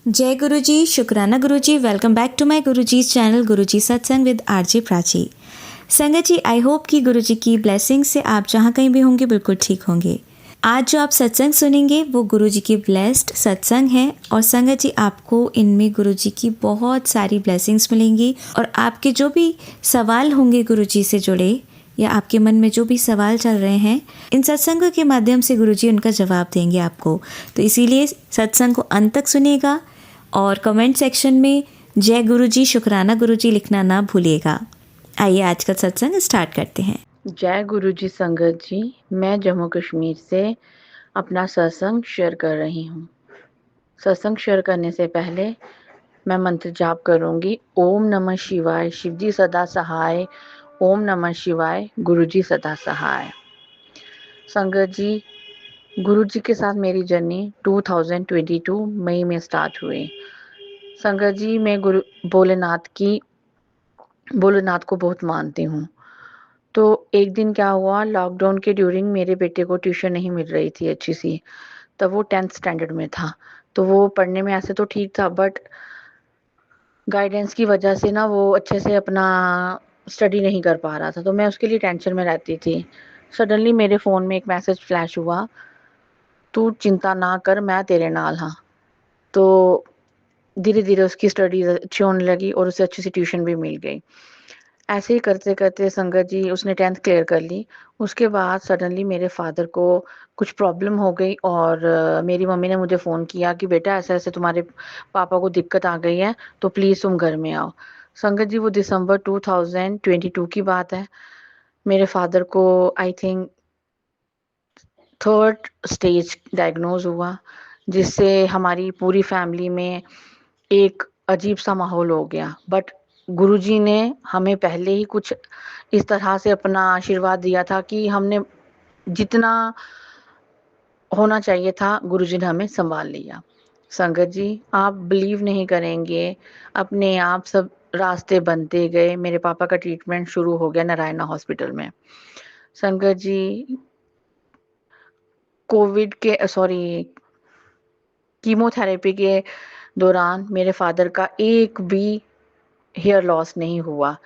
जय गुरु जी, शुक्राना गुरु जी। Welcome back to my Guru ji channel गुरु जी सत्संग विद आरजे प्राची। संगत जी, आई होप कि गुरु जी की ब्लेसिंग से आप जहाँ कहीं भी होंगे बिल्कुल ठीक होंगे। आज जो आप सत्संग सुनेंगे वो गुरु जी की ब्लेस्ड सत्संग है और संगत जी आपको इनमें गुरु जी की बहुत सारी ब्लेसिंग्स मिलेंगी और आपके जो भी सवाल होंगे गुरु जी से जुड़े या आपके मन में जो भी सवाल चल रहे हैं, इन सत्संगों के माध्यम से गुरुजी उनका जवाब देंगे आपको। तो इसीलिए सत्संग को अंत तक सुनिएगा और कमेंट सेक्शन में जय गुरुजी, शुक्राना गुरुजी लिखना ना भूलिएगा। आइए आज का सत्संग स्टार्ट करते हैं। जय गुरु जी संगत जी, मैं जम्मू कश्मीर से अपना सत्संग शेयर कर रही हूँ। सत्संग शेयर करने से पहले मैं मंत्र जाप करूँगी। ओम नमः शिवाय, शिवजी सदा सहाय। ओम नमः शिवाय, गुरु जी सदा सहाय। संगत जी, गुरु जी के साथ मेरी जर्नी 2022 मई में स्टार्ट हुई। संगत जी, मैं गुरु भोलेनाथ को बहुत मानती हूँ। तो एक दिन क्या हुआ, लॉकडाउन के ड्यूरिंग मेरे बेटे को ट्यूशन नहीं मिल रही थी अच्छी सी। तब वो 10th स्टैंडर्ड में था, तो वो पढ़ने में ऐसे तो ठीक था, बट गाइडेंस की वजह से ना वो अच्छे से अपना स्टडी नहीं कर पा रहा था। तो मैं उसके लिए टेंशन में रहती थी। सडनली मेरे फ़ोन में एक मैसेज फ्लैश हुआ, तू चिंता ना कर, मैं तेरे नाल हाँ। तो धीरे धीरे उसकी स्टडीज अच्छी होने लगी और उसे अच्छी सी ट्यूशन भी मिल गई। ऐसे ही करते करते संगत जी उसने 10th क्लियर कर ली। उसके बाद सडनली मेरे फादर को कुछ प्रॉब्लम हो गई और मेरी मम्मी ने मुझे फ़ोन किया कि बेटा ऐसे ऐसे तुम्हारे पापा को दिक्कत आ गई है, तो प्लीज़ तुम घर में आओ। संगत जी, वो दिसंबर 2022 की बात है। मेरे फादर को I think 3rd stage diagnose हुआ, जिससे हमारी पूरी फैमिली में एक अजीब सा माहौल हो गया। बट गुरुजी ने हमें पहले ही कुछ इस तरह से अपना आशीर्वाद दिया था कि हमने जितना होना चाहिए था गुरुजी ने हमें संभाल लिया। संगत जी, आप बिलीव नहीं करेंगे, अपने आप सब रास्ते बनते गए। मेरे पापा का ट्रीटमेंट शुरू हो गया नारायणा हॉस्पिटल में। संगत जी, कोविड के कीमोथेरेपी के दौरान मेरे फादर का एक भी हेयर लॉस नहीं हुआ,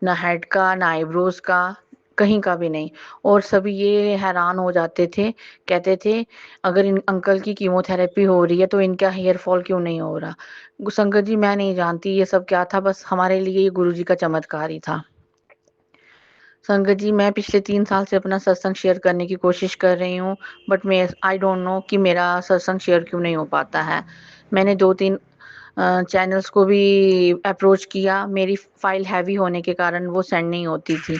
ना हेड का, ना आईब्रोज का, कहीं का भी नहीं। और सभी ये हैरान हो जाते थे, कहते थे अगर इन अंकल की कीमोथेरेपी हो रही है तो इनका हेयर फॉल क्यों नहीं हो रहा। संगत जी, मैं नहीं जानती ये सब क्या था, बस हमारे लिए ये गुरुजी का चमत्कार ही था। संगत जी, मैं पिछले 3 साल से अपना सत्संग शेयर करने की कोशिश कर रही हूँ, बट आई डोंट नो कि मेरा सत्संग शेयर क्यों नहीं हो पाता है। मैंने 2-3 चैनल्स को भी अप्रोच किया, मेरी फाइल हैवी होने के कारण वो सेंड नहीं होती थी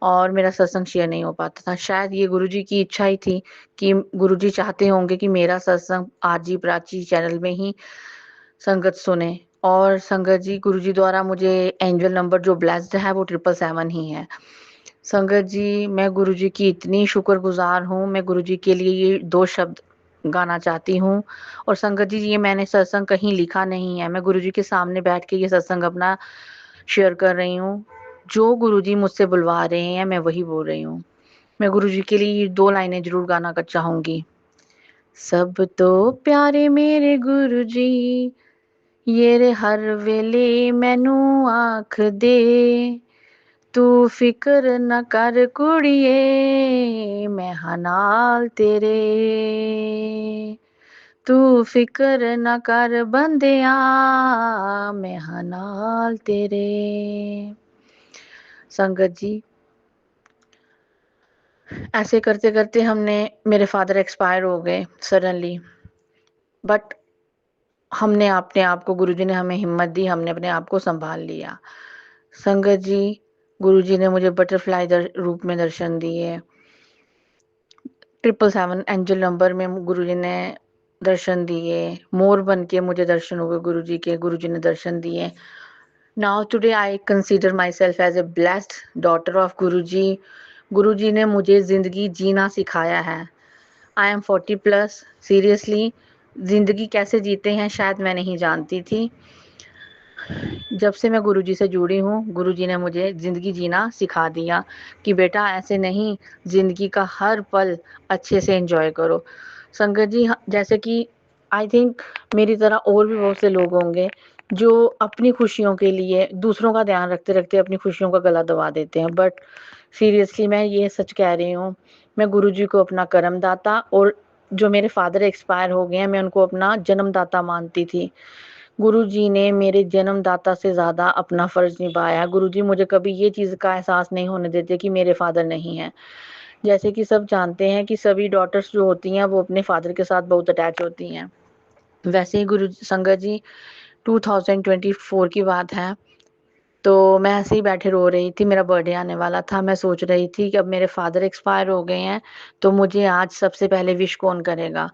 और मेरा सत्संग शेयर नहीं हो पाता था। शायद ये गुरुजी की इच्छा ही थी कि गुरुजी चाहते होंगे कि मेरा सत्संग आरजी प्राची चैनल में ही संगत सुने। और संगत जी, गुरुजी द्वारा मुझे एंजल नंबर जो ब्लेस्ड है वो 777 ही है। संगत जी, मैं गुरुजी की इतनी शुक्रगुजार हूँ। मैं गुरुजी के लिए ये 2 शब्द गाना चाहती हूँ। और संगत जी, ये मैंने सत्संग कहीं लिखा नहीं है, मैं गुरुजी के सामने बैठ के ये सत्संग अपना शेयर कर रही हूँ। जो गुरुजी मुझसे बुलवा रहे हैं मैं वही बोल रही हूँ। मैं गुरुजी के लिए ये 2 लाइनें जरूर गाना चाहूंगी। सब तो प्यारे मेरे गुरुजी, ये रे हर वेले मैनू आख दे, तू फिक्र न कर कुड़िए, मैं हां नाल तेरे, तू फिक्र न कर बंदिया, मैं हां नाल तेरे। संगत जी, ऐसे करते करते मेरे फादर एक्सपायर हो गए सडनली, बट हमने अपने आप को, गुरुजी ने हमें हिम्मत दी, हमने अपने आप को संभाल लिया। संगत जी, गुरुजी ने मुझे बटरफ्लाई रूप में दर्शन दिए। 777 एंजल नंबर में गुरुजी ने दर्शन दिए। मोर बन के मुझे दर्शन हुए गुरुजी के, गुरुजी ने दर्शन दिए। Now today I consider myself as a blessed daughter of Guruji. Guruji ने मुझे जिंदगी जीना सिखाया है। I am 40+। सीरियसली, जिंदगी कैसे जीते हैं शायद मैं नहीं जानती थी। जब से मैं गुरुजी से जुड़ी हूँ, गुरुजी ने मुझे ज़िंदगी जीना सिखा दिया कि बेटा ऐसे नहीं, ज़िंदगी का हर पल अच्छे से एंजॉय करो। संगत जी, जैसे कि आई थिंक मेरी तरह और भी बहुत से लोग होंगे जो अपनी खुशियों के लिए दूसरों का ध्यान रखते रखते अपनी खुशियों का गला दबा देते हैं। बट सीरियसली मैं ये सच कह रही हूँ, मैं गुरुजी को अपना कर्मदाता और जो मेरे फादर एक्सपायर हो गए हैं मैं उनको अपना जन्मदाता मानती थी। गुरुजी ने मेरे जन्मदाता से ज़्यादा अपना फ़र्ज़ निभाया। गुरुजी मुझे कभी ये चीज़ का एहसास नहीं होने देते कि मेरे फादर नहीं हैं। जैसे कि सब जानते हैं कि सभी डॉटर्स जो होती हैं वो अपने फादर के साथ बहुत अटैच होती हैं। वैसे ही गुरु संगत जी 2024 की बात है, तो मैं ऐसे ही बैठे रो रही थी, मेरा बर्थडे आने वाला था। मैं सोच रही थी कि अब मेरे फादर एक्सपायर हो गए हैं, तो मुझे आज सबसे पहले विश कौन करेगा?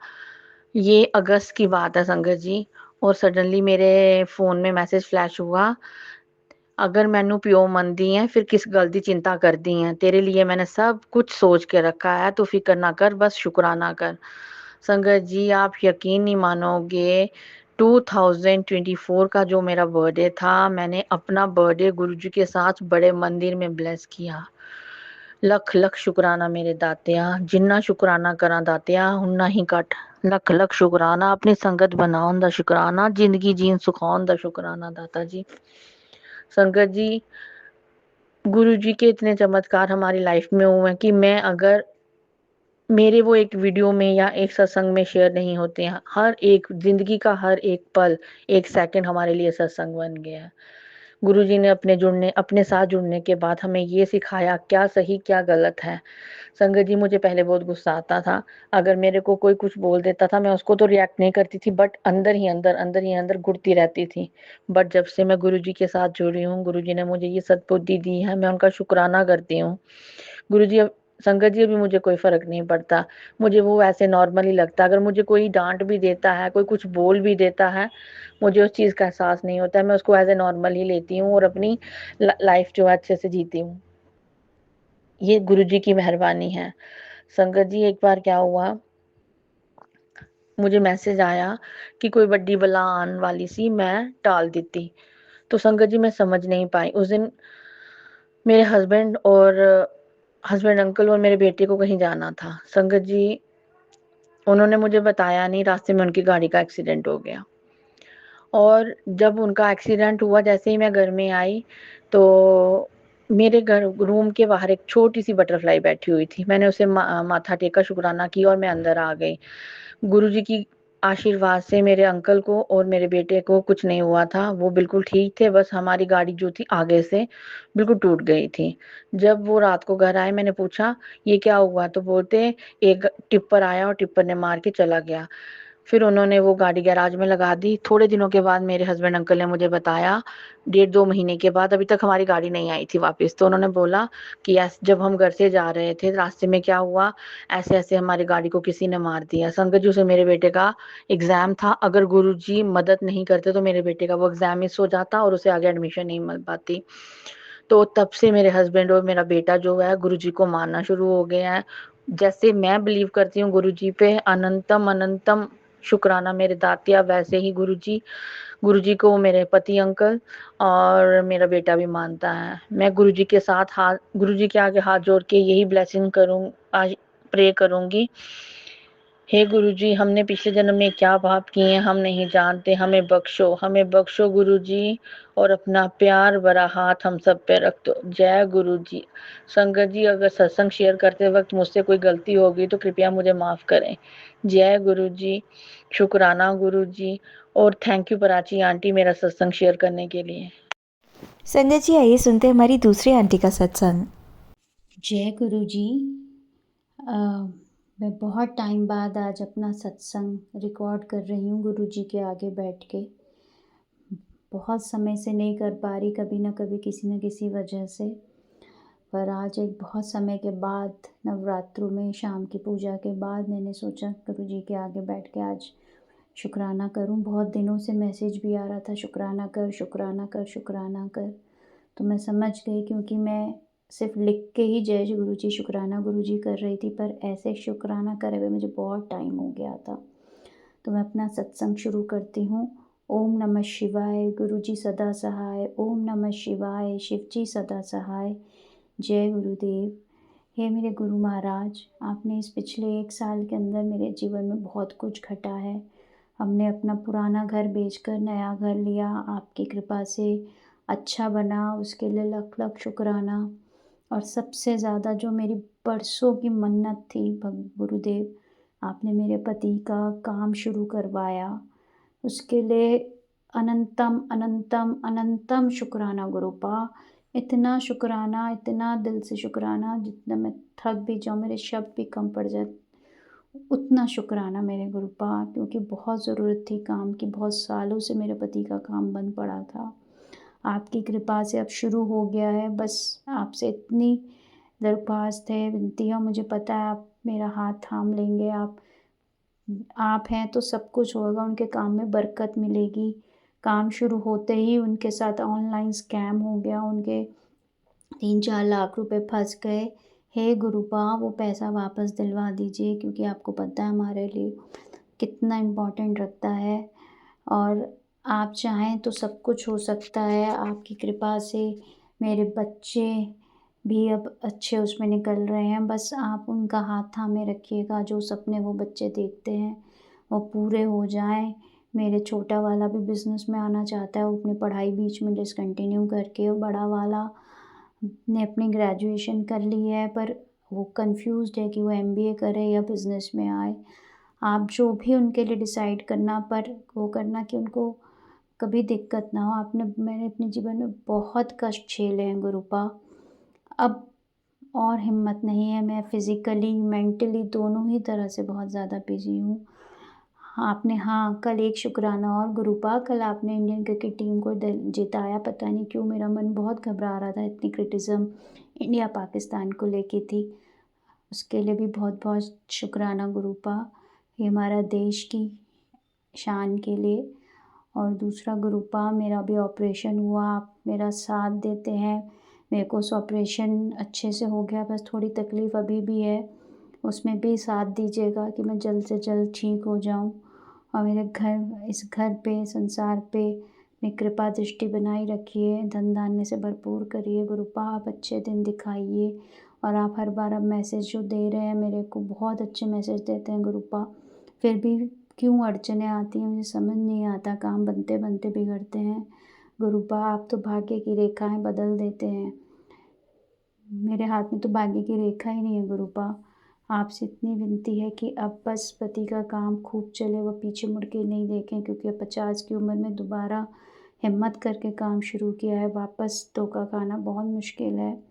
ये अगस्त की बात है संगत जी, और सडनली मेरे फ़ोन में मैसेज फ्लैश हुआ, अगर मैनू प्यो मनदी है फिर किस गल दी चिंता करदी है, तेरे लिए मैंने सब कुछ सोच के रखा है, तू फिक्र ना कर, बस शुक्राना कर। संगत जी आप यकीन नहीं मानोगे, 2024 का जो मेरा बर्थडे था, मैंने अपना बर्थडे गुरुजी के साथ बड़े मंदिर में ब्लेस किया। लख लख शुकराना मेरे दातिया, जिन्ना शुकराना करा दातिया उन्ना ही घट। लख लख शुकराना, अपनी संगत बनाउन दा शुकराना, जिंदगी जीन सुखाउन दा शुकराना दाता जी। संगत जी गुरु जी के इतने चमत्कार हमारी लाइफ में हुए हैं कि मैं अगर मेरे वो एक वीडियो में या एक सत्संग में शेयर नहीं होते हैं, हर एक जिंदगी का हर एक पल, एक सेकंड हमारे लिए सत्संग बन गया है। गुरु जी ने अपने साथ जुड़ने के बाद हमें ये सिखाया क्या सही क्या गलत है। संगत जी मुझे पहले बहुत गुस्सा आता था, अगर मेरे को कोई कुछ बोल देता था मैं उसको तो रिएक्ट नहीं करती थी, बट अंदर ही अंदर घुटती रहती थी। बट जब से मैं गुरु जी के साथ जुड़ी हूँ, गुरु जी ने मुझे ये सद्बुद्धि दी है, मैं उनका शुक्राना करती हूँ। गुरु जी अब संगत जी अभी मुझे कोई फ़र्क नहीं पड़ता, मुझे वो ऐसे नॉर्मल ही लगता है। अगर मुझे कोई डाँट भी देता है, कोई कुछ बोल भी देता है, मुझे उस चीज़ का एहसास नहीं होता है, मैं उसको एज़ ए नॉर्मल ही लेती हूँ और अपनी लाइफ़ जो है अच्छे से जीती हूँ। ये गुरु जी की मेहरबानी है। संगत जी एक बार क्या हुआ, मुझे मैसेज आया कि कोई बड़ी बला आन वाली सी, मैं टाल दी थी। तो संगत जी मैं समझ नहीं पाई। उस दिन मेरे हस्बैंड अंकल और मेरे बेटे को कहीं जाना था। संगत जी उन्होंने मुझे बताया नहीं, रास्ते में उनकी गाड़ी का एक्सीडेंट हो गया। और जब उनका एक्सीडेंट हुआ, जैसे ही मैं घर में आई तो मेरे घर रूम के बाहर एक छोटी-सी बटरफ्लाई बैठी हुई थी। मैंने उसे माथा टेका, शुकराना किया और मैं अंदर आ गई। गुरुजी की आशीर्वाद से मेरे अंकल को और मेरे बेटे को कुछ नहीं हुआ था, वो बिल्कुल ठीक थे, बस हमारी गाड़ी जो थी आगे से बिल्कुल टूट गई थी। जब वो रात को घर आए मैंने पूछा ये क्या हुआ? तो बोलते एक टिप्पर आया और टिप्पर ने मार के चला गया। फिर उन्होंने वो गाड़ी गैराज में लगा दी। थोड़े दिनों के बाद मेरे हस्बैंड अंकल ने मुझे बताया, डेढ़ 2 महीने के बाद, अभी तक हमारी गाड़ी नहीं आई थी वापस। तो उन्होंने बोला कि जब हम घर से जा रहे थे, रास्ते में क्या हुआ, ऐसे-ऐसे हमारी गाड़ी को किसी ने मार दिया। संगत जी, उस दिन मेरे बेटे का एग्ज़ाम था। अगर गुरुजी मदद नहीं करते तो मेरे बेटे का वो एग्ज़ाम मिस हो जाता और उसे आगे एडमिशन नहीं मिल पाती। तो तब से मेरे हस्बैंड और मेरा बेटा जो है गुरुजी को मानना शुरू हो गया है। जैसे मैं बिलीव करती हूँ गुरुजी पे, अनंतम अनंतम शुक्राना मेरे दातिया, वैसे ही गुरुजी को मेरे पति अंकल और मेरा बेटा भी मानता है। मैं गुरुजी के आगे हाथ जोड़ के यही ब्लेसिंग आज प्रे करूँगी, हे गुरुजी हमने पिछले जन्म में क्या पाप किए हैं हम नहीं जानते, हमें बख्शो गुरुजी और अपना प्यार भरा हाथ हम सब पे रख दो। जय गुरुजी। संगत जी अगर सत्संग शेयर करते वक्त मुझसे कोई गलती होगी तो कृपया मुझे माफ़ करें। जय गुरुजी, शुक्राना गुरुजी, और थैंक यू प्राची आंटी मेरा सत्संग शेयर करने के लिए। संगत जी आइए सुनते हैं हमारी दूसरी आंटी का सत्संग। जय गुरु जी। मैं बहुत टाइम बाद आज अपना सत्संग रिकॉर्ड कर रही हूँ गुरु जी के आगे बैठ के। बहुत समय से नहीं कर पा रही, कभी ना कभी किसी न किसी वजह से, पर आज एक बहुत समय के बाद नवरात्रों में शाम की पूजा के बाद मैंने सोचा गुरु जी के आगे बैठ के आज शुक्राना करूं। बहुत दिनों से मैसेज भी आ रहा था शुक्राना कर शुक्राना कर शुक्राना कर, तो मैं समझ गई, क्योंकि मैं सिर्फ लिख के ही जय गुरुजी शुक्राना गुरुजी कर रही थी, पर ऐसे शुक्राना करे हुए मुझे बहुत टाइम हो गया था। तो मैं अपना सत्संग शुरू करती हूँ। ओम नमः शिवाय, गुरुजी सदा सहाय। ओम नमः शिवाय, शिवजी सदा सहाय। जय गुरुदेव। हे मेरे गुरु महाराज, आपने इस पिछले 1 साल के अंदर मेरे जीवन में बहुत कुछ घटा है, हमने अपना पुराना घर बेचकर नया घर लिया, आपकी कृपा से अच्छा बना, उसके लिए लख लख शुक्राना। और सबसे ज़्यादा जो मेरी बरसों की मन्नत थी गुरुदेव, आपने मेरे पति का काम शुरू करवाया, उसके लिए अनंतम अनंतम अनंतम शुक्राना गुरुपा। इतना शुक्राना, इतना दिल से शुक्राना, जितना मैं थक भी जाऊँ, मेरे शब्द भी कम पड़ जाए, उतना शुक्राना मेरे गुरुपा, क्योंकि बहुत ज़रूरत थी काम की। बहुत सालों से मेरे पति का काम बंद पड़ा था। आपकी कृपा से अब शुरू हो गया है। बस आपसे इतनी दरख्वास्त है, विनती है, मुझे पता है आप मेरा हाथ थाम लेंगे। आप हैं तो सब कुछ होगा, उनके काम में बरकत मिलेगी। काम शुरू होते ही उनके साथ ऑनलाइन स्कैम हो गया, उनके 3-4 लाख रुपए फँस गए। हे गुरुपा, वो पैसा वापस दिलवा दीजिए, क्योंकि आपको पता है हमारे लिए कितना इम्पोर्टेंट रखता है। और आप चाहें तो सब कुछ हो सकता है। आपकी कृपा से मेरे बच्चे भी अब अच्छे उसमें निकल रहे हैं। बस आप उनका हाथ थामे रखिएगा, जो सपने वो बच्चे देखते हैं वो पूरे हो जाएँ। मेरे छोटा वाला भी बिज़नेस में आना चाहता है, वो अपनी पढ़ाई बीच में डिसकंटिन्यू करके, और बड़ा वाला ने अपनी ग्रेजुएशन कर ली है, पर वो कन्फ्यूज़्ड है कि वो एमबीए करे या बिज़नेस में आए। आप जो भी उनके लिए डिसाइड करना, पर वो करना कि उनको कभी दिक्कत ना हो। मैंने अपने जीवन में बहुत कष्ट झेले हैं गुरुपा। अब और हिम्मत नहीं है, मैं फ़िज़िकली, मेंटली दोनों ही तरह से बहुत ज़्यादा बिज़ी हूँ। कल एक शुक्राना और गुरुपा, कल आपने इंडियन क्रिकेट टीम को जिताया। पता नहीं क्यों मेरा मन बहुत घबरा रहा था, इतनी क्रिटिसिज़्म इंडिया पाकिस्तान को लेके थी। उसके लिए भी बहुत-बहुत शुक्राना गुरुपा, ये हमारा देश की शान के लिए। और दूसरा गुरुपा, मेरा भी ऑपरेशन हुआ, आप मेरा साथ देते हैं। मेरे को उस ऑपरेशन अच्छे से हो गया, बस थोड़ी तकलीफ़ अभी भी है। उसमें भी साथ दीजिएगा कि मैं जल्द से जल्द ठीक हो जाऊँ। और इस घर पे, संसार पे अपनी कृपा दृष्टि बनाई रखिए, धन धान्य से भरपूर करिए गुरुपा, आप अच्छे दिन दिखाइए। और आप हर बार अब मैसेज जो दे रहे हैं मेरे को, बहुत अच्छे मैसेज देते हैं गुरुपा। फिर भी क्यों अड़चनें आती हैं मुझे समझ नहीं आता, काम बनते-बनते बिगड़ते हैं। गुरुपा, आप तो भाग्य की रेखाएँ बदल देते हैं। मेरे हाथ में तो भाग्य की रेखा ही नहीं है गुरुपा। आपसे इतनी विनती है कि अब बस पति का काम खूब चले, वो पीछे मुड़ के नहीं देखें, क्योंकि अब 50 की उम्र में दोबारा हिम्मत करके काम शुरू किया है। वापस धोखा खाना बहुत मुश्किल है।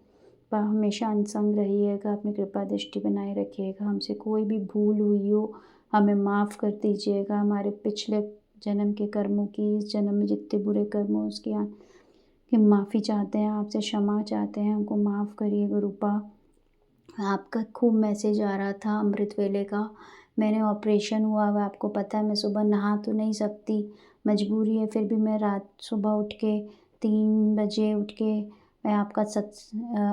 पर हमेशा अनसंग रहिएगा, अपनी कृपा दृष्टि बनाए रखिएगा। हमसे कोई भी भूल हुई हो, हमें माफ़ कर दीजिएगा। हमारे पिछले जन्म के कर्मों की, इस जन्म में जितने बुरे कर्म हो उसकी कि माफ़ी चाहते हैं, आपसे क्षमा चाहते हैं, हमको माफ़ करिए गुरुपा। आपका खूब मैसेज आ रहा था अमृत वेले का। मैंने ऑपरेशन हुआ हुआ, आपको पता है मैं सुबह नहा तो नहीं सकती, मजबूरी है, फिर भी मैं सुबह उठ के 3 बजे उठ के मैं आपका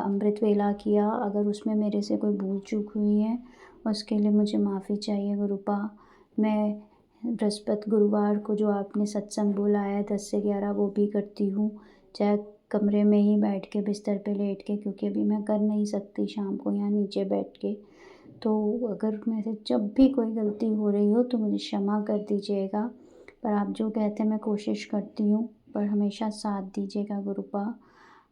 अमृत वेला किया। अगर उसमें मेरे से कोई भूल चूक हुई है, उसके लिए मुझे माफ़ी चाहिए गुरुपा। मैं बृहस्पति गुरुवार को जो आपने सत्संग बोला है 10 से 11, वो भी करती हूँ, चाहे कमरे में ही बैठ के, बिस्तर पे लेट के, क्योंकि अभी मैं कर नहीं सकती शाम को यहाँ नीचे बैठ के। तो अगर मेरे से जब भी कोई गलती हो रही हो तो मुझे क्षमा कर दीजिएगा। पर आप जो कहते हैं मैं कोशिश करती हूँ, पर हमेशा साथ दीजिएगा गुरुपा।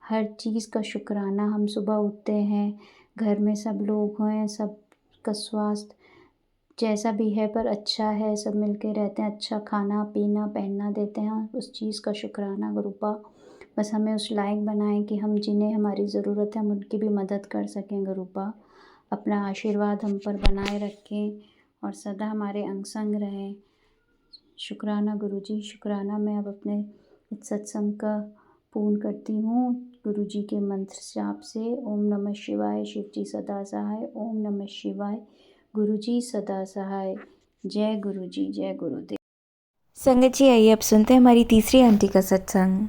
हर चीज़ का शुक्राना, हम सुबह उठते हैं, घर में सब लोग हैं, सबका स्वास्थ्य जैसा भी है पर अच्छा है, सब मिल के रहते हैं, अच्छा खाना-पीना, पहनना देते हैं, उस चीज़ का शुक्राना गुरुपा। बस हमें उस लायक बनाएँ कि हम जिन्हें हमारी ज़रूरत है, हम उनकी भी मदद कर सकें गुरुपा। अपना आशीर्वाद हम पर बनाए रखें और सदा हमारे अंग संग रहें। शुक्राना गुरुजी, शुक्राना। मैं अब अपने इस सत्संग का पूर्ण करती हूँ गुरुजी के मंत्र जाप से। ओम नमः शिवाय, शिव जी सदा सहाय। ओम नमः शिवाय, गुरुजी सदा सहाय। जय गुरुजी, जय गुरुदेव। संगत जी, आइए अब सुनते हैं हमारी तीसरी आंटी का सत्संग।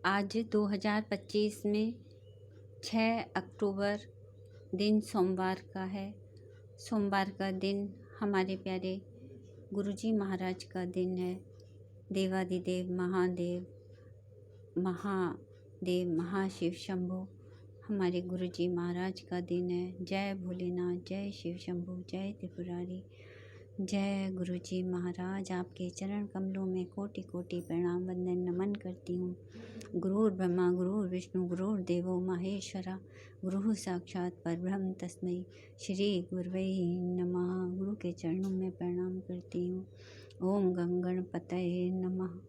आज 2025 में 6 अक्टूबर दिन सोमवार का है। सोमवार का दिन हमारे प्यारे गुरुजी महाराज का दिन है। देवादिदेव महादेव महाशिव शंभु हमारे गुरुजी महाराज का दिन है। जय भोलेनाथ, जय शिव शंभु, जय त्रिपुरारी। जय गुरु जी महाराज, आपके चरण कमलों में कोटि कोटि प्रणाम वंदन नमन करती हूँ। गुरुर् ब्रह्मा गुरुर्विष्णु गुरुर्देवो महेश्वरा, गुरु साक्षात परब्रह्म तस्मै श्री गुरुवे नमः। गुरु के चरणों में प्रणाम करती हूँ। ओम गं गणपतये नमः।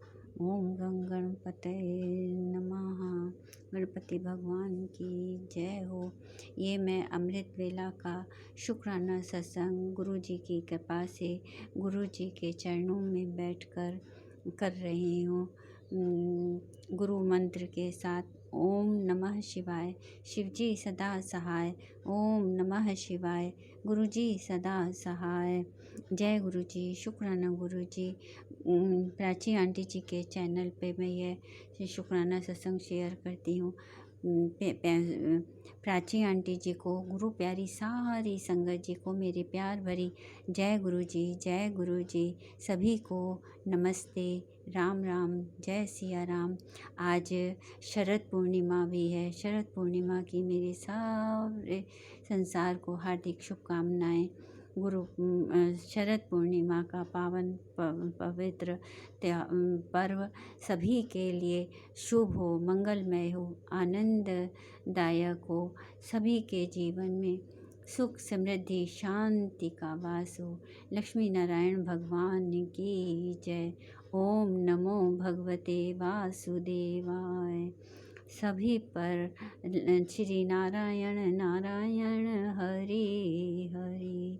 ओम गं गणपतये नमः। गणपति भगवान की जय हो। ये मैं अमृत वेला का शुक्राना सत्संग गुरु जी की कृपा से गुरु जी के चरणों में बैठकर कर रही हूँ। गुरु मंत्र के साथ ओम नमः शिवाय, शिवजी सदा सहाय। ओम नमः शिवाय, गुरु जी सदा सहाय। जय गुरु जी, शुक्राना गुरु जी। प्राची आंटी जी के चैनल पे मैं ये शुक्राना सत्संग शेयर करती हूँ। प्राची आंटी जी को, गुरु प्यारी सारी संगत जी को मेरी प्यार भरी जय गुरु जी, जय गुरु जी। सभी को नमस्ते, राम राम, जय सिया राम। आज शरद पूर्णिमा भी है। शरद पूर्णिमा की मेरे सारे संसार को हार्दिक शुभकामनाएं। शरद पूर्णिमा का पावन पवित्र पर्व सभी के लिए शुभ हो, मंगलमय हो, आनंददायक हो। सभी के जीवन में सुख समृद्धि शांति का वास हो। लक्ष्मी नारायण भगवान की जय। ओम नमो भगवते वासुदेवाय। सभी पर श्री नारायण नारायण हरि हरि।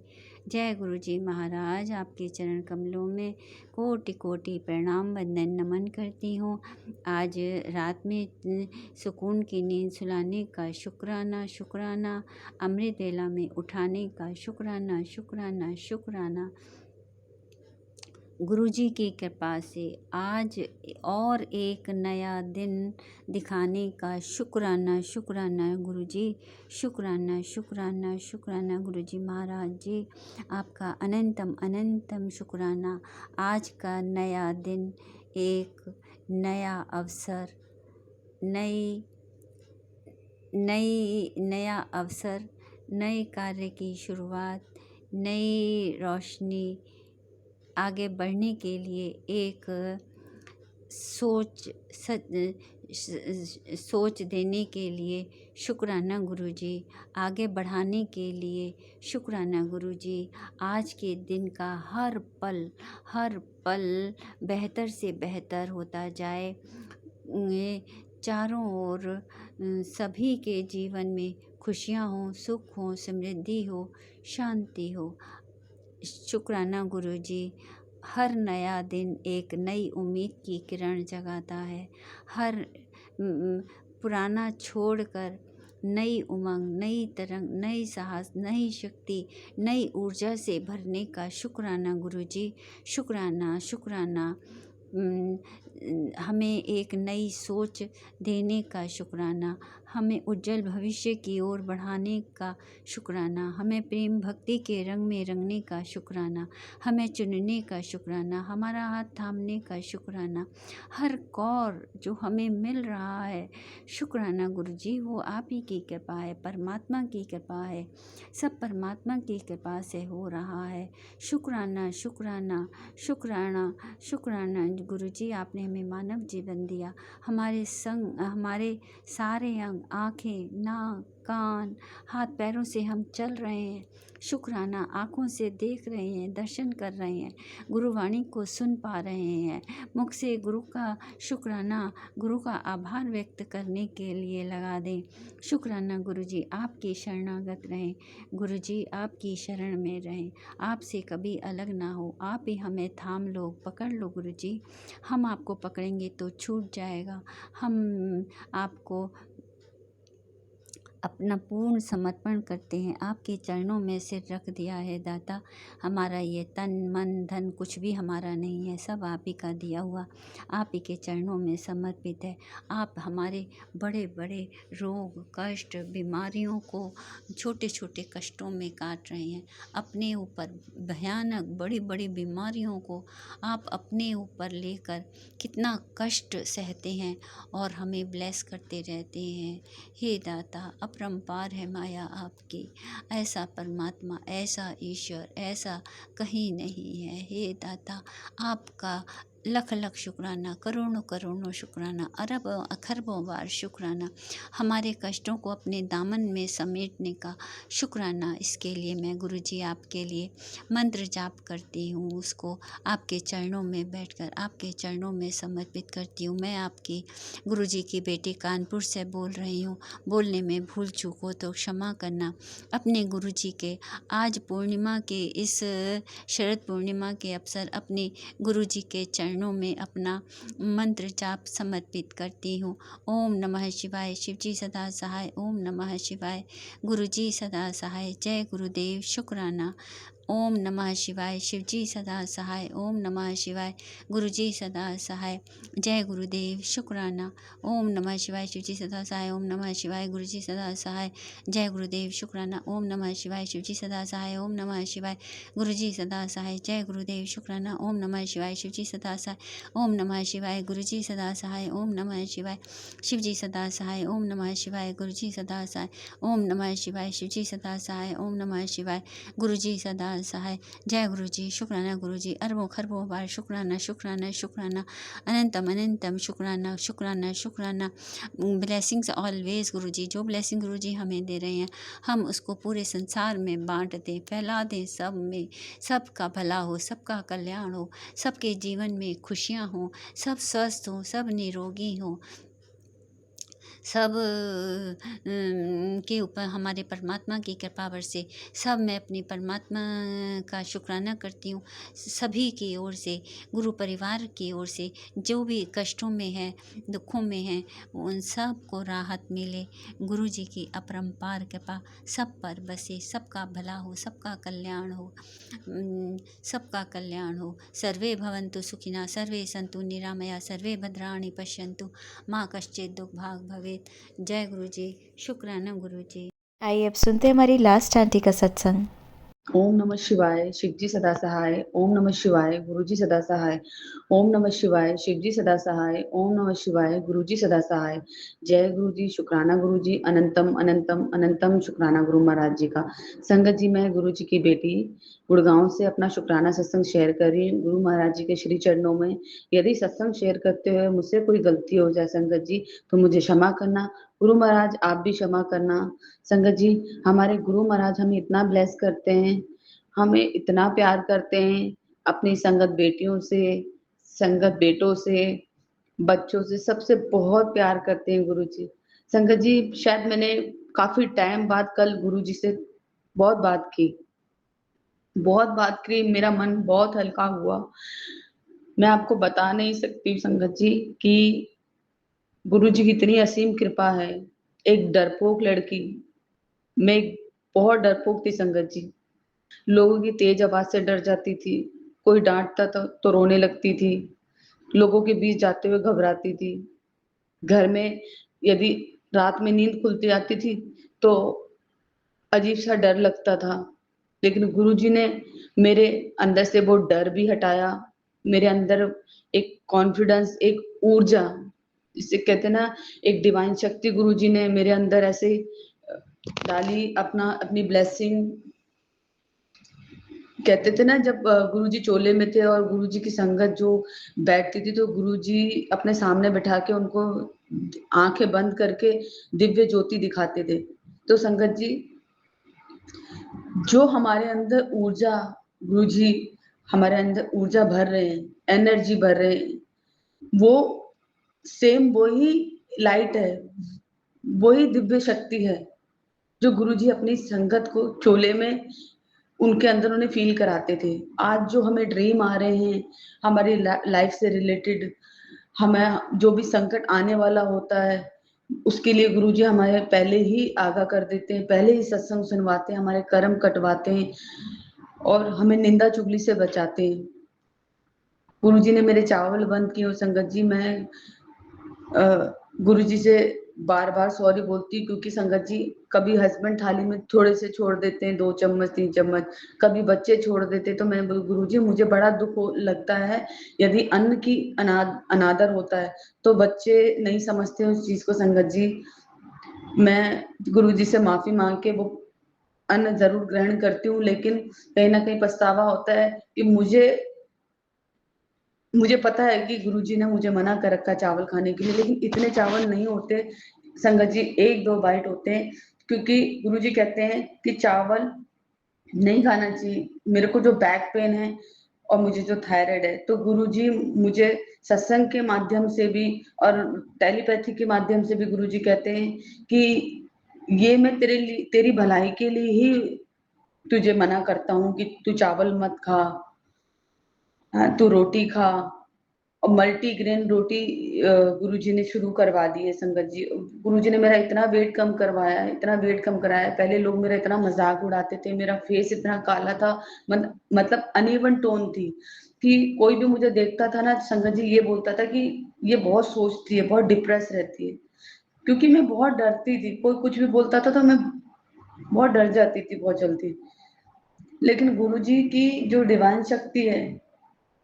जय गुरु जी महाराज, आपके चरण कमलों में कोटि कोटि प्रणाम वंदन नमन करती हूँ। आज रात में सुकून की नींद सुलाने का शुक्राना शुक्राना, अमृत वेला में उठाने का शुक्राना शुक्राना शुक्राना। गुरु जी की कृपा से आज और एक नया दिन दिखाने का शुक्राना शुक्राना गुरु जी। शुक्राना शुक्राना शुक्राना गुरु जी महाराज जी, आपका अनंतम अनंतम शुक्राना। आज का नया दिन, एक नया अवसर, नया अवसर, नए कार्य की शुरुआत, नई रोशनी, आगे बढ़ने के लिए एक सोच देने के लिए शुक्राना गुरु जी। आगे बढ़ाने के लिए शुक्राना गुरु जी। आज के दिन का हर पल बेहतर से बेहतर होता जाए। चारों ओर सभी के जीवन में खुशियाँ हो, सुख हो, समृद्धि हो, शांति हो। शुक्राना गुरु जी। हर नया दिन एक नई उम्मीद की किरण जगाता है। हर पुराना छोड़कर नई उमंग, नई तरंग, नई साहस, नई शक्ति, नई ऊर्जा से भरने का शुक्राना गुरु जी। शुक्राना शुक्राना। हमें एक नई सोच देने का शुक्राना, हमें उज्जवल भविष्य की ओर बढ़ाने का शुक्राना, हमें प्रेम भक्ति के रंग में रंगने का शुक्राना, हमें चुनने का शुक्राना, हमारा हाथ थामने का शुक्राना। हर कौर जो हमें मिल रहा है, शुक्राना गुरु जी, वो आप ही की कृपा है, परमात्मा की कृपा है। सब परमात्मा की कृपा से हो रहा है। शुक्राना शुक्राना शुक्राना शुक्राना गुरु जी। आपने हमें मानव जीवन दिया। हमारे सारे अंग, आँखें, नाक, कान, हाथ पैरों से हम चल रहे हैं। शुक्राना। आँखों से देख रहे हैं, दर्शन कर रहे हैं, गुरुवाणी को सुन पा रहे हैं। मुख से गुरु का शुक्राना, गुरु का आभार व्यक्त करने के लिए लगा दें। शुक्राना गुरु जी। आपकी शरणागत रहें गुरु जी, आपकी शरण में रहें, आपसे कभी अलग ना हो। आप ही हमें थाम लो, पकड़ लो गुरु जी। हम आपको पकड़ेंगे तो छूट जाएगा। हम आपको अपना पूर्ण समर्पण करते हैं। आपके चरणों में सिर रख दिया है दाता। हमारा ये तन मन धन कुछ भी हमारा नहीं है, सब आप ही का दिया हुआ, आप ही के चरणों में समर्पित है। आप हमारे बड़े बड़े रोग, कष्ट, बीमारियों को छोटे छोटे कष्टों में काट रहे हैं। अपने ऊपर भयानक बड़ी बड़ी बीमारियों को आप अपने ऊपर लेकर कितना कष्ट सहते हैं और हमें ब्लेस करते रहते हैं। हे दाता, अपरंपार है माया आपकी। ऐसा परमात्मा, ऐसा ईश्वर, ऐसा कहीं नहीं है। हे दाता, आपका लख लख शुक्राना, करोड़ों करोड़ों शुक्राना, अरबों अखरबों बार शुक्राना, हमारे कष्टों को अपने दामन में समेटने का शुक्राना। इसके लिए मैं गुरुजी आपके लिए मंत्र जाप करती हूँ, उसको आपके चरणों में बैठकर आपके चरणों में समर्पित करती हूँ। मैं आपकी गुरुजी की बेटी कानपुर से बोल रही हूँ। बोलने में भूल चूक हो तो क्षमा करना। अपने गुरुजी के आज पूर्णिमा के इस शरद पूर्णिमा के अवसर अपने गुरुजी के चरणों में अपना मंत्र जाप समर्पित करती हूँ। ओम नमः शिवाय, शिवजी सदा सहाय। ओम नमः शिवाय, गुरुजी सदा सहाय। जय गुरुदेव, शुक्राना। ओम नमः शिवाय, शिवजी सदा सहाय। ओम नमः शिवाय, गुरुजी सदा सहाय। जय गुरुदेव, शुक्राना। ओम नमः शिवाय, शिवजी सदा सहाय। ओम नमः शिवाय, गुरुजी सदा सहाय। जय गुरुदेव, शुक्राना। ओम नमः शिवाय, शिवजी सदा सहाय। ओम नमः शिवाय, गुरुजी सदा सहाय। जय गुरुदेव, शुक्राना। ओम नमः शिवाय, शिवजी सदा सहाय। ओम नमः शिवाय, गुरुजी सदा सहाय। ओम नमः शिवाय, शिवजी सदा सहाय। ओम नमः शिवाय, गुरुजी सदा सहाय। ओम नमः शिवाय, शिवजी सदा सहाय। ओम नमः शिवाय, गुरुजी सदा सहाय। जय गुरुजी, शुक्राना गुरुजी, अरबों खरबों बार शुक्राना शुक्राना शुक्राना, अनंतम अनंतम शुक्राना शुक्राना शुक्राना। ब्लेसिंग्स ऑलवेज गुरुजी, जो ब्लेसिंग गुरुजी हमें दे रहे हैं हम उसको पूरे संसार में बांट दें, फैला दें, सब में सबका भला हो, सबका कल्याण हो, सबके जीवन में खुशियाँ हों, सब स्वस्थ हों, सब निरोगी हों, सब के ऊपर हमारे परमात्मा की कृपा बरसे। सब मैं अपनी परमात्मा का शुक्राना करती हूँ। सभी की ओर से, गुरु परिवार की ओर से, जो भी कष्टों में है, दुखों में है, उन सब को राहत मिले। गुरु जी की अपरंपार कृपा सब पर बसे, सबका भला हो, सबका कल्याण हो, सबका कल्याण हो। सर्वे भवन्तु सुखिनः, सर्वे सन्तु निरामया, सर्वे भद्राणि पश्यन्तु माँ कश्चित् दुख भाग भवेत्। जय गुरु जी, शुक्राना गुरु जी। आइए अब सुनते हैं हमारी लास्ट आंटी का सत्संग। ओम नमः शिवाय, शिवजी सदा सहाय। ओम नमः शिवाय, गुरुजी सदा सहाय। ओम नमः शिवाय, शिवजी सदा सहाय। ओम नमः शिवाय, गुरुजी सदा सहाय। जय गुरुजी, शुक्राना गुरुजी, अनंतम अनंतम अनंतम शुक्राना गुरु महाराज जी का। संगत जी, मैं गुरुजी की बेटी गुड़गांव से अपना शुक्राना सत्संग शेयर कर रही हूँ गुरु महाराज जी के श्री चरणों में। यदि सत्संग शेयर करते हुए मुझसे कोई गलती हो जाए संगत जी, तो मुझे क्षमा करना। गुरु महाराज आप भी क्षमा करना। संगत जी, हमारे गुरु महाराज हमें इतना ब्लेस करते हैं, हमें इतना प्यार करते हैं, अपनी संगत बेटियों से, संगत बेटों से, बच्चों से, सबसे बहुत प्यार करते हैं गुरु जी। संगत जी, शायद मैंने काफी टाइम बाद कल गुरु जी से बहुत बात की, मेरा मन बहुत हल्का हुआ। मैं आपको बता नहीं सकती संगत जी कि गुरु जी की इतनी असीम कृपा है। एक डरपोक लड़की, मैं बहुत डरपोक थी संगत जी, लोगों की तेज आवाज से डर जाती थी, कोई डांटता था तो रोने लगती थी, लोगों के बीच जाते हुए घबराती थी, घर में यदि रात में नींद खुलती जाती थी तो अजीब सा डर लगता था। लेकिन गुरुजी ने मेरे अंदर से वो डर भी हटाया, मेरे अंदर एक कॉन्फिडेंस, एक ऊर्जा, जिसे कहते हैं ना, एक डिवाइन शक्ति गुरुजी ने मेरे अंदर ऐसे डाली, अपनी ब्लेसिंग। कहते थे ना, जब गुरुजी चोले में थे और गुरुजी की संगत जो बैठती थी तो गुरुजी अपने सामने बिठा के उनको आंखें बंद करके दिव्य ज्योति दिखाते थे। तो संगत जी, जो हमारे अंदर ऊर्जा, गुरुजी हमारे अंदर ऊर्जा भर रहे हैं, एनर्जी भर रहे हैं, वो सेम वही लाइट है, वही दिव्य शक्ति है जो गुरुजी अपनी संगत को चोले में उनके अंदर उन्हें फील कराते थे। आज जो हमें ड्रीम आ रहे हैं हमारी लाइफ से रिलेटेड, हमें जो भी संकट आने वाला होता है, उसके लिए गुरुजी हमारे पहले ही आगाह कर देते हैं, पहले ही सत्संग सुनवाते हैं, हमारे कर्म कटवाते हैं और हमें निंदा चुगली से बचाते हैं। गुरुजी ने मेरे चावल बंद किए। संगत जी, मैं गुरुजी से बार बार सॉरी बोलती, क्योंकि संगत जी कभी हस्बैंड थाली में थोड़े से छोड़ देते हैं, 2 चम्मच 3 चम्मच, कभी बच्चे छोड़ देते, तो मैं गुरुजी मुझे बड़ा दुख लगता है यदि अन्न की अनादर होता है तो बच्चे नहीं समझते उस चीज को। संगत जी, मैं गुरुजी से माफी मांग के वो अन्न जरूर ग्रहण करती हूँ, लेकिन कहीं ना कहीं पछतावा होता है कि मुझे पता है कि गुरुजी ने मुझे मना कर रखा चावल खाने के लिए, लेकिन इतने चावल नहीं होते संगत जी, 1-2 बाइट होते हैं, क्योंकि गुरुजी कहते हैं कि चावल नहीं खाना चाहिए। मेरे को जो बैक पेन है और मुझे जो थायराइड है, तो गुरुजी मुझे सत्संग के माध्यम से भी और टेलीपैथी के माध्यम से भी गुरुजी कहते हैं कि ये मैं तेरी भलाई के लिए ही तुझे मना करता हूँ कि तू चावल मत खा, हाँ, तू रोटी खा। और मल्टीग्रेन रोटी गुरुजी ने शुरू करवा दी है संगत जी। गुरुजी ने मेरा इतना वेट कम करवाया है, इतना वेट कम कराया है। पहले लोग मेरा इतना मजाक उड़ाते थे, मेरा फेस इतना काला था, मतलब अनइवन टोन थी कि कोई भी मुझे देखता था ना संगत जी, ये बोलता था कि ये बहुत सोचती है, बहुत डिप्रेस रहती है, क्योंकि मैं बहुत डरती थी। कोई कुछ भी बोलता था तो मैं बहुत डर जाती थी बहुत जल्दी। लेकिन गुरुजी की जो डिवाइन शक्ति है,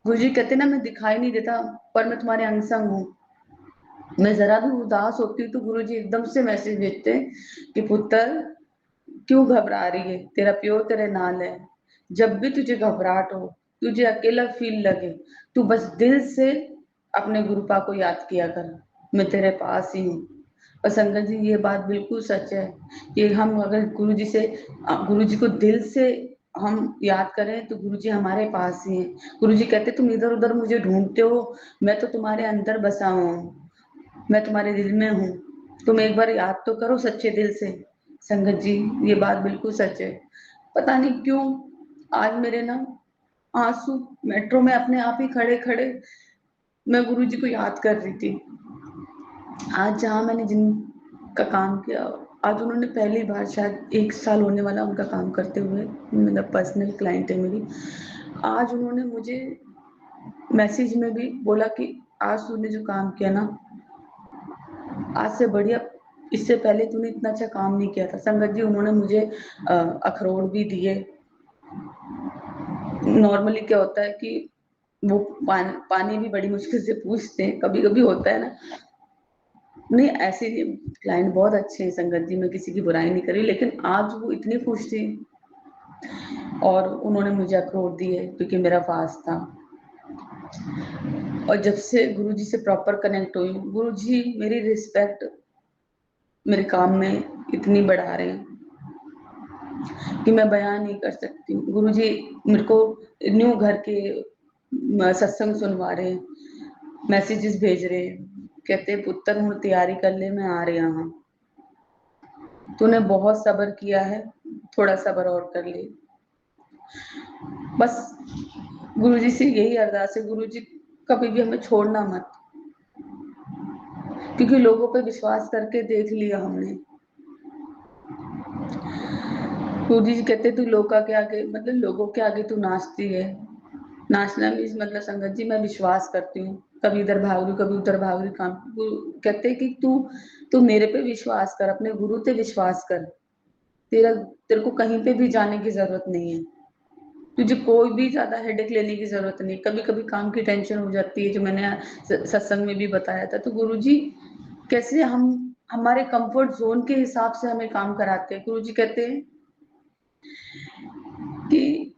गुरुजी कहते ना, मैं दिखाई नहीं देता पर मैं तुम्हारे अंग संग हूँ। मैं जरा भी उदास होती हूँ तो गुरुजी एकदम से मैसेज भेजते हैं कि पुत्र क्यों घबरा रही है, तेरा प्यो तेरे नाल है। जब भी तुझे घबराहट हो, तुझे अकेला फील लगे, तू बस दिल से अपने गुरुपा को याद किया कर, मैं तेरे पास ही हूँ। और संगत जी, ये बात बिल्कुल सच है कि हम अगर गुरुजी को दिल से हम याद करें तो गुरुजी हमारे पास ही हैं। गुरुजी कहते तुम इधर उधर मुझे ढूंढते हो, मैं तो तुम्हारे अंदर बसा हूँ, मैं तुम्हारे दिल में हूँ, तुम एक बार याद तो करो सच्चे दिल से। संगत जी, ये बात बिल्कुल सच है। पता नहीं क्यों आज मेरे ना आंसू मेट्रो में अपने आप ही खड़े खड़े मैं गुरुजी को याद कर रही थी। आज जहाँ मैंने जिनका काम किया, आज उन्होंने पहली बार, शायद 1 साल होने वाला उनका काम करते हुए, मतलब पर्सनल क्लाइंट है मेरी, आज उन्होंने मुझे मैसेज में भी बोला कि आज तूने जो काम किया ना, आज से बढ़िया इससे पहले तूने इतना अच्छा काम नहीं किया था। संगत जी, उन्होंने मुझे अखरोट भी दिए। नॉर्मली क्या होता है कि वो पानी भी बड़ी मुश्किल से पूछते हैं, कभी कभी होता है ना। नहीं, ऐसे क्लाइंट बहुत अच्छे हैं संगत जी, मैं किसी की बुराई नहीं करी, लेकिन आज वो इतनी खुश थी और उन्होंने मुझे अखरोट दिए क्योंकि मेरा फास्ट था। और जब से गुरुजी से प्रॉपर कनेक्ट हुई, गुरुजी मेरी रिस्पेक्ट मेरे काम में इतनी बढ़ा रहे हैं कि मैं बयान नहीं कर सकती। गुरुजी मेरे को न्यू घर के सत्संग सुनवा रहे हैं, मैसेजेस भेज रहे हैं, कहते पुत्र हूँ तैयारी कर ले, मैं आ रहा हूँ, तूने बहुत सब्र किया है, थोड़ा सब्र और कर ले। बस गुरुजी से यही अरदास है, गुरुजी कभी भी हमें छोड़ना मत, क्योंकि लोगों पे विश्वास करके देख लिया हमने। गुरुजी जी कहते तू लोगों के आगे, मतलब लोगों के आगे तू नाचती है। नाचना मीन्स मतलब संगत जी, मैं विश्वास करती हूँ, कभी इधर भाग रही, कभी उधर भाग रही, काम कहते कि तू मेरे पे विश्वास कर, अपने गुरु पे विश्वास कर, तेरे को कहीं पे भी जाने की जरूरत नहीं है, तुझे कोई भी ज्यादा हेडेक लेने की जरूरत नहीं। कभी कभी काम की टेंशन हो जाती है, जो मैंने सत्संग में भी बताया था। तो गुरुजी कैसे हम हमारे कंफर्ट जोन के हिसाब से हमें काम कराते हैं। गुरुजी कहते हैं कि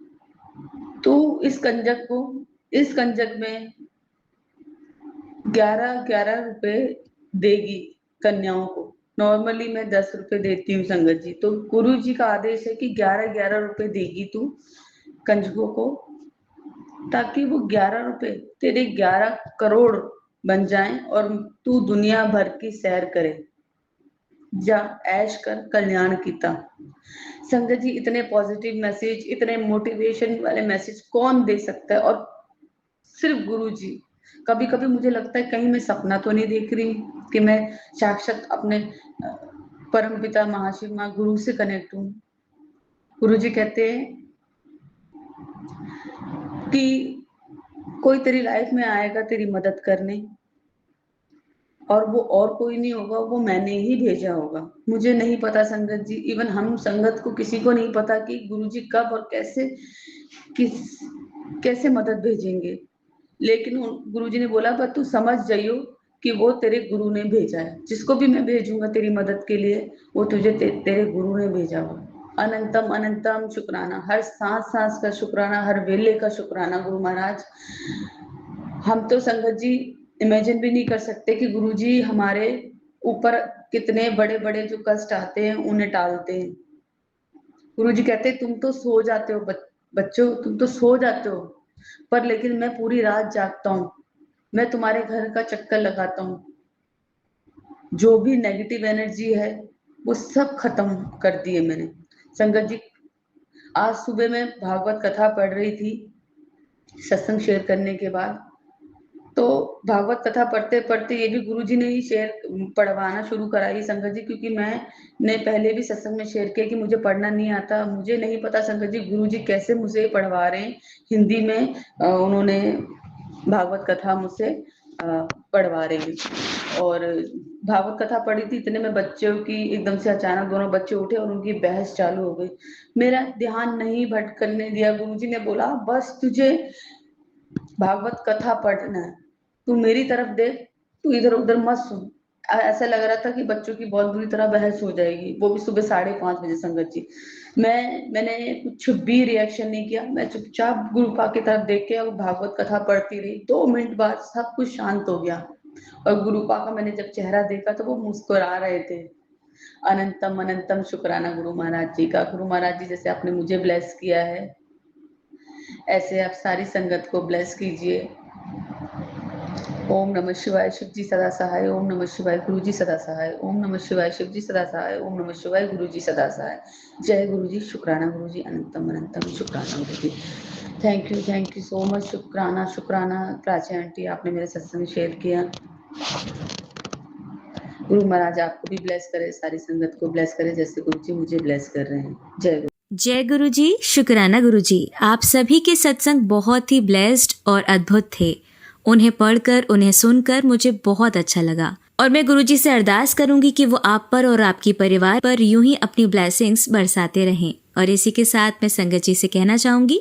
तू इस कंजक में 11-11 रुपए देगी कन्याओं को। नॉर्मली मैं 10 रुपए देती हूँ संगत जी, तो गुरु जी का आदेश है कि 11-11 रुपए देगी तू कंजकों को, ताकि वो 11 रुपए तेरे 11 करोड़ बन जाएं और तू दुनिया भर की सैर करे, जा ऐश कर कल्याण कीता। संगत जी, इतने पॉजिटिव मैसेज, इतने मोटिवेशन वाले मैसेज कौन दे सकता है, और सिर्फ गुरु जी। कभी कभी मुझे लगता है कहीं मैं सपना तो नहीं देख रही कि मैं साक्षात अपने परम पिता महाशिव माँ गुरु से कनेक्ट हूँ। गुरु जी कहते हैं कि कोई तेरी लाइफ में आएगा तेरी मदद करने, और वो और कोई नहीं होगा, वो मैंने ही भेजा होगा। मुझे नहीं पता संगत जी, इवन हम संगत को किसी को नहीं पता कि गुरुजी कब और कैसे मदद भेजेंगे, लेकिन गुरुजी ने बोला पर तू समझ जाइयो कि वो तेरे गुरु ने भेजा है। जिसको भी मैं भेजूंगा तेरी मदद के लिए, वो तुझे तेरे गुरु ने भेजा हुआ। अनंतम अनंतम शुक्राना, हर सांस सांस का शुक्राना, हर वेले का शुक्राना गुरु महाराज। हम तो संगत जी इमेजिन भी नहीं कर सकते कि गुरु जी हमारे ऊपर कितने बड़े बड़े जो कष्ट आते हैं उन्हें टालते हैं। गुरु जी कहते हैं तुम तो सो जाते हो बच्चों, तुम तो सो जाते हो, पर लेकिन मैं पूरी रात जागता हूँ, मैं तुम्हारे घर का चक्कर लगाता हूँ, जो भी नेगेटिव एनर्जी है वो सब खत्म कर दी है मैंने। संगत जी आज सुबह मैं भागवत कथा पढ़ रही थी सत्संग शेयर करने के बाद, तो भागवत कथा पढ़ते पढ़ते ये भी गुरुजी ने ही शेयर पढ़वाना शुरू कराई संगत जी, क्योंकि मैंने पहले भी सत्संग में शेयर किया कि मुझे पढ़ना नहीं आता, मुझे नहीं पता संगत जी गुरुजी कैसे मुझे पढ़वा रहे हैं हिंदी में। उन्होंने भागवत कथा मुझसे पढ़वा रहे हैं। और भागवत कथा पढ़ी थी, इतने में बच्चों की एकदम से अचानक दोनों बच्चे उठे और उनकी बहस चालू हो गई। मेरा ध्यान नहीं भटकने दिया, गुरुजी ने बोला बस तुझे भागवत कथा पढ़ना है, तू मेरी तरफ देख, तू इधर उधर मत सुन। ऐसा लग रहा था कि बच्चों की बहुत बुरी तरह बहस हो जाएगी, वो भी सुबह 5:30 बजे संगत जी। मैंने कुछ भी रिएक्शन नहीं किया, मैं चुपचाप गुरुपा की तरफ देख के और भागवत कथा पढ़ती रही। 2 मिनट बाद सब कुछ शांत हो गया और गुरुपा का मैंने जब चेहरा देखा तो वो मुस्कुरा रहे थे। अनंतम अनंतम शुक्राना गुरु महाराज जी का। गुरु महाराज जी जैसे आपने मुझे ब्लेस किया है, ऐसे आप सारी संगत को ब्लेस कीजिए। ओम नमः शिवाय, शिव जी सदा सहाय। ओम नमः शिवाय, गुरु जी सदा सहाय। ओम नमः शिवाय, शिव जी सदा सहाय। ओम नमः शिवाय, गुरु जी सदा सहाय। जय गुरु जी, शुक्राना गुरु जी, अनंतम अनंतम शुक्राना Guru ji. Thank you so much. शुक्राना शुक्राना प्राची आंटी, आपने मेरे सत्संग शेयर किया। गुरु महाराज आपको भी ब्लेस करे, सारी संगत को ब्लेस करे जैसे गुरु जी मुझे ब्लेस कर रहे हैं। जय गुरु। जय गुरु जी, शुक्राना गुरु जी। आप सभी के सत्संग बहुत ही ब्लेस्ड और अद्भुत थे। उन्हें पढ़कर, उन्हें सुनकर मुझे बहुत अच्छा लगा और मैं गुरु जी से अरदास करूंगी कि वो आप पर और आपके परिवार पर यूं ही अपनी ब्लेसिंग्स बरसाते रहें। और इसी के साथ मैं संगत जी से कहना चाहूंगी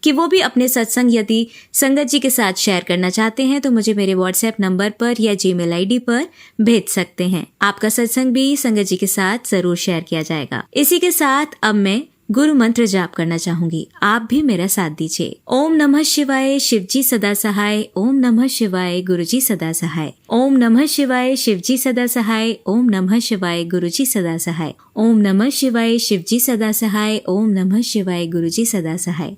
कि वो भी अपने सत्संग यदि संगत जी के साथ शेयर करना चाहते हैं तो मुझे मेरे व्हाट्सएप नंबर पर या जीमेल आईडी पर भेज सकते हैं। आपका सत्संग भी संगत जी के साथ जरूर शेयर किया जाएगा। इसी के साथ अब मैं गुरु मंत्र जाप करना चाहूंगी, आप भी मेरा साथ दीजिए। ओम नमः शिवाय, शिव जी सदा सहाय। ओम नमः शिवाय, गुरु जी सदा सहाय। ओम नमः शिवाय, शिव जी सदा सहाय। ओम नमः शिवाय, गुरु जी सदा सहाय। ओम नमः शिवाय, शिव जी सदा सहाय। ओम नमः शिवाय, गुरु जी सदा सहाय।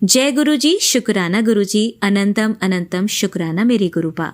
जय गुरु जी, शुक्राना गुरु जी, अनंतम अनंतम शुक्राना मेरे गुरुपा।